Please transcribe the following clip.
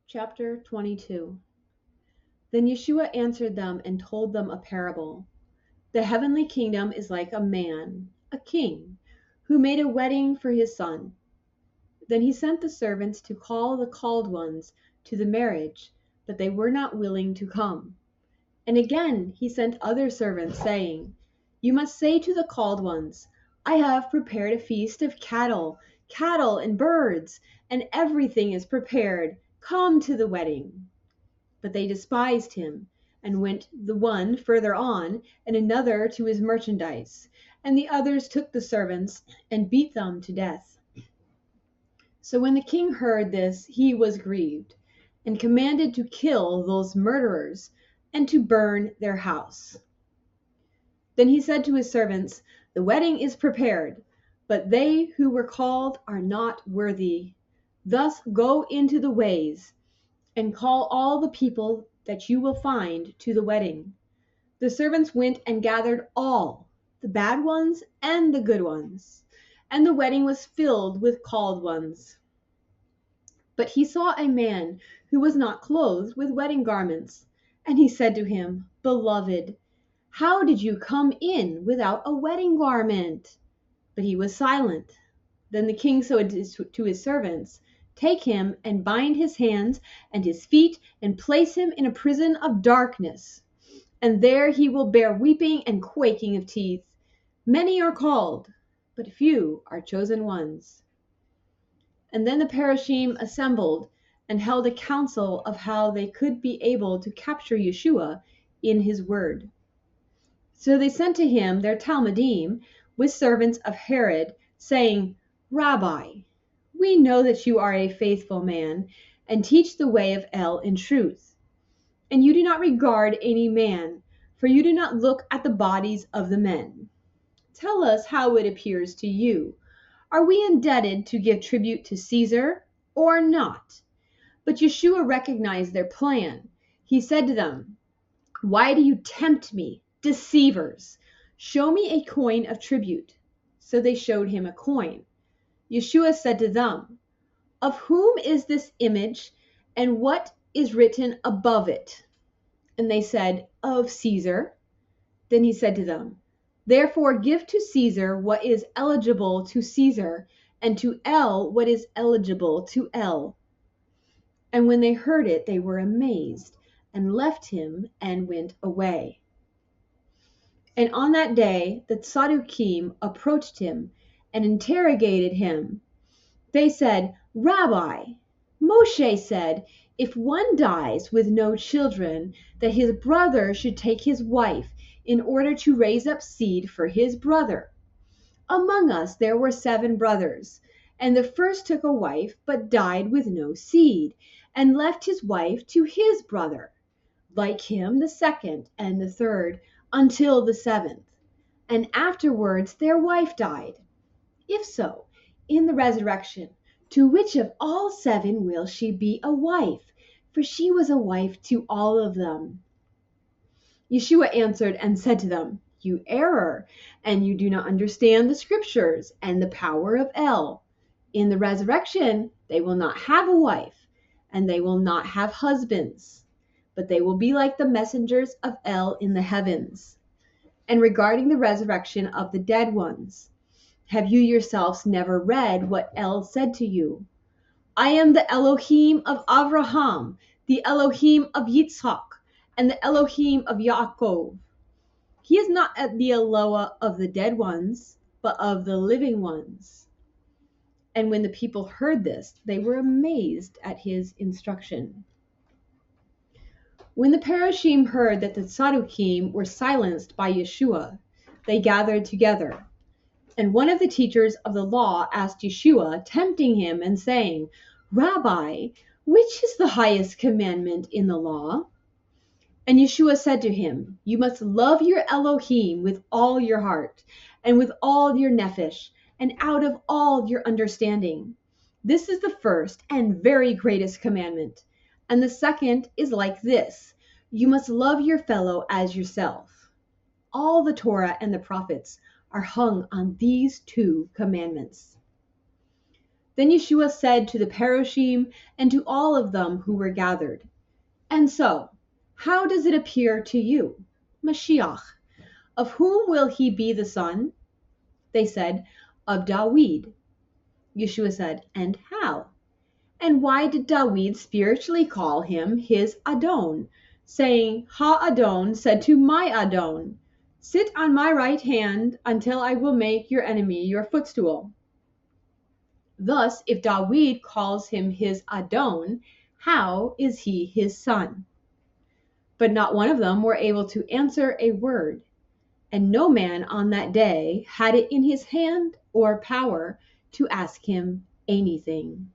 Chapter 22. Then Yeshua answered them and told them a parable. The heavenly kingdom is like a man, a king, who made a wedding for his son. Then he sent the servants to call the called ones to the marriage, but they were not willing to come. And again he sent other servants, saying, "You must say to the called ones, 'I have prepared a feast of cattle and birds, and everything is prepared. Come to the wedding.' But they despised him, and went the one further on, and another to his merchandise. And the others took the servants, and beat them to death. So when the king heard this, he was grieved, and commanded to kill those murderers, and to burn their house. Then he said to his servants, 'The wedding is prepared, but they who were called are not worthy. Thus go into the ways, and call all the people that you will find to the wedding.' The servants went and gathered all, the bad ones and the good ones, and the wedding was filled with called ones. But he saw a man who was not clothed with wedding garments, and he said to him, 'Beloved, how did you come in without a wedding garment?' But he was silent. Then the king said to his servants, 'Take him and bind his hands and his feet and place him in a prison of darkness. And there he will bear weeping and quaking of teeth. Many are called, but few are chosen ones.' And then the Parashim assembled and held a council of how they could be able to capture Yeshua in his word. So they sent to him their Talmudim with servants of Herod, saying, 'Rabbi, we know that you are a faithful man and teach the way of El in truth. And you do not regard any man, for you do not look at the bodies of the men. Tell us how it appears to you. Are we indebted to give tribute to Caesar or not?' But Yeshua recognized their plan. He said to them, 'Why do you tempt me, deceivers? Show me a coin of tribute.' So they showed him a coin. Yeshua said to them, 'Of whom is this image, and what is written above it?' And they said, 'Of Caesar.' Then he said to them, 'Therefore give to Caesar what is eligible to Caesar, and to El what is eligible to El.' And when they heard it, they were amazed, and left him and went away. And on that day the Sadducees approached him and interrogated him. They said, 'Rabbi, Moshe said, if one dies with no children, that his brother should take his wife in order to raise up seed for his brother. Among us there were 7 brothers, and the first took a wife, but died with no seed, and left his wife to his brother. Like him the second and the third, until the 7th. And afterwards their wife died. If so, in the resurrection, to which of all 7 will she be a wife? For she was a wife to all of them.' Yeshua answered and said to them, 'You err, and you do not understand the scriptures and the power of El. In the resurrection they will not have a wife, and they will not have husbands, but they will be like the messengers of El in the heavens. And regarding the resurrection of the dead ones, have you yourselves never read what El said to you? I am the Elohim of Abraham, the Elohim of Yitzhak, and the Elohim of Yaakov. He is not the Eloah of the dead ones, but of the living ones.' And when the people heard this, they were amazed at his instruction. When the Parashim heard that the Sadducees were silenced by Yeshua, they gathered together. And one of the teachers of the law asked Yeshua, tempting him and saying, 'Rabbi, which is the highest commandment in the law?' And Yeshua said to him, 'You must love your Elohim with all your heart, and with all your nephesh, and out of all your understanding. This is the first and very greatest commandment. And the second is like this: you must love your fellow as yourself. All the Torah and the prophets are hung on these 2 commandments.' Then Yeshua said to the Perushim and to all of them who were gathered, "And so, how does it appear to you? Mashiach, of whom will he be the son?" They said, "Of Dawid." Yeshua said, "And how? And why did Dawid spiritually call him his Adon, saying, Ha-Adon said to my Adon, sit on my right hand until I will make your enemy your footstool?" Thus, if Dawid calls him his Adon, how is he his son? But not one of them were able to answer a word, and no man on that day had it in his hand or power to ask him anything.